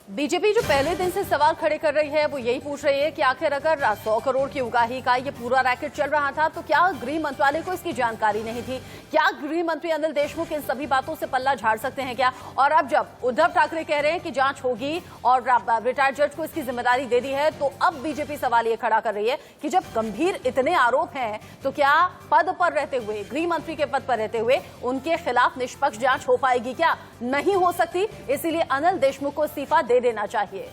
BJP जो पहले दिन से सवाल खड़े कर रही है वो यही पूछ रही है कि आखिर अगर 100 करोड़ की उगाही का ये पूरा रैकेट चल रहा था तो क्या गृह मंत्रालय को इसकी जानकारी नहीं थी? क्या गृह मंत्री अनिल देशमुख इन सभी बातों से पल्ला झाड़ सकते हैं क्या? और अब जब उद्धव ठाकरे कह रहे हैं कि जांच होगी और रिटायर्ड जज को इसकी जिम्मेदारी दे दी है, तो अब बीजेपी सवाल ये खड़ा कर रही है कि जब गंभीर इतने आरोप हैं तो क्या पद पर रहते हुए, गृह मंत्री के पद पर रहते हुए उनके खिलाफ निष्पक्ष जांच हो पाएगी क्या? नहीं हो सकती। इसीलिए अनिल देशमुख को इस्तीफा दे देना चाहिए।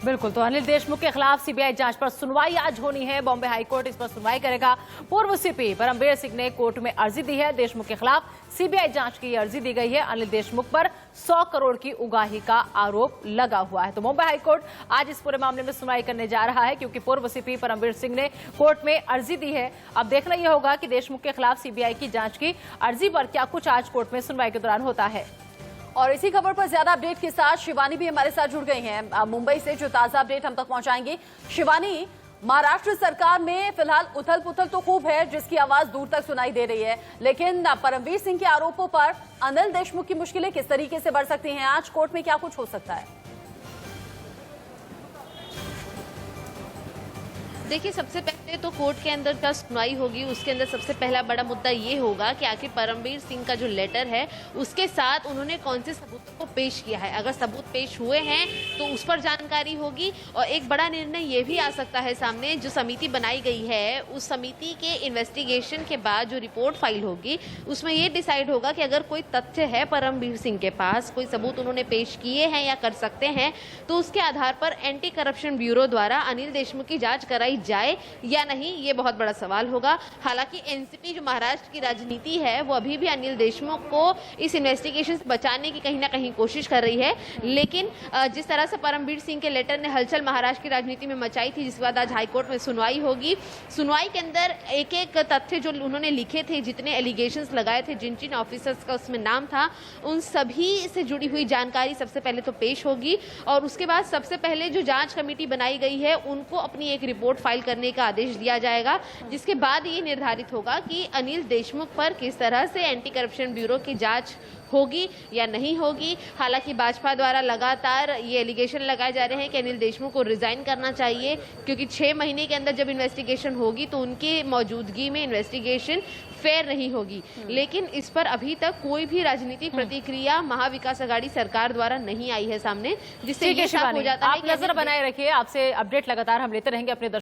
बिल्कुल, तो अनिल देशमुख के खिलाफ सीबीआई जांच पर सुनवाई आज होनी है। बॉम्बे हाईकोर्ट इस पर सुनवाई करेगा। पूर्व सीपी परमवीर सिंह ने कोर्ट में अर्जी दी है। देशमुख के खिलाफ सीबीआई जांच की अर्जी दी गई है। अनिल देशमुख पर 100 करोड़ की उगाही का आरोप लगा हुआ है। तो बॉम्बे हाईकोर्ट आज इस पूरे मामले में सुनवाई करने जा रहा है, क्योंकि पूर्व सीपी परमवीर सिंह ने कोर्ट में अर्जी दी है। अब देखना यह होगा कि देशमुख के खिलाफ सीबीआई की जांच की अर्जी पर क्या कुछ आज कोर्ट में सुनवाई के दौरान होता है। और इसी खबर पर ज्यादा अपडेट के साथ शिवानी भी हमारे साथ जुड़ गई हैं मुंबई से, जो ताजा अपडेट हम तक पहुंचाएंगी। शिवानी, महाराष्ट्र सरकार में फिलहाल उथल पुथल तो खूब है, जिसकी आवाज दूर तक सुनाई दे रही है, लेकिन परमवीर सिंह के आरोपों पर अनिल देशमुख की मुश्किलें किस तरीके से बढ़ सकती हैं? आज कोर्ट में क्या कुछ हो सकता है? देखिए, सबसे पहले तो कोर्ट के अंदर का सुनवाई होगी, उसके अंदर सबसे पहला बड़ा मुद्दा ये होगा कि आखिर परमवीर सिंह का जो लेटर है उसके साथ उन्होंने कौन से सबूतों को पेश किया है। अगर सबूत पेश हुए हैं तो उस पर जानकारी होगी। और एक बड़ा निर्णय ये भी आ सकता है सामने, जो समिति बनाई गई है उस समिति के इन्वेस्टिगेशन के बाद जो रिपोर्ट फाइल होगी उसमें ये डिसाइड होगा कि अगर कोई तथ्य है परमवीर सिंह के पास, कोई सबूत उन्होंने पेश किए हैं या कर सकते हैं, तो उसके आधार पर एंटी करप्शन ब्यूरो द्वारा अनिल देशमुख की जांच कराई जाए या नहीं, ये बहुत बड़ा सवाल होगा। हालांकि एनसीपी जो महाराष्ट्र की राजनीति है वो अभी भी अनिल देशमुख को इस इन्वेस्टिगेशन से बचाने की कहीं ना कहीं कोशिश कर रही है, लेकिन जिस तरह से परमवीर सिंह के लेटर ने हलचल महाराष्ट्र की राजनीति में मचाई थी, जिसके बाद आज हाईकोर्ट में सुनवाई होगी। सुनवाई के अंदर एक एक तथ्य जो उन्होंने लिखे थे, जितने एलिगेशंस लगाए थे, जिन जिन ऑफिसर्स का उसमें नाम था, उन सभी से जुड़ी हुई जानकारी सबसे पहले तो पेश होगी। और उसके बाद सबसे पहले जो जांच कमेटी बनाई गई है उनको अपनी एक रिपोर्ट फाइल करने का आदेश दिया जाएगा, जिसके बाद ये निर्धारित होगा कि अनिल देशमुख पर किस तरह से एंटी करप्शन ब्यूरो की जांच होगी या नहीं होगी। हालांकि भाजपा द्वारा लगातार ये एलिगेशन लगाए जा रहे हैं कि अनिल देशमुख को रिजाइन करना चाहिए, क्योंकि 6 महीने के अंदर जब इन्वेस्टिगेशन होगी तो उनकी मौजूदगी में इन्वेस्टिगेशन फेयर नहीं होगी। लेकिन इस पर अभी तक कोई भी राजनीतिक प्रतिक्रिया महाविकास अघाड़ी सरकार द्वारा नहीं आई है सामने, जिससे ये साफ हो जाता है आप नजर बनाए रखिए। आपसे अपडेट लगातार हम लेते रहेंगे अपने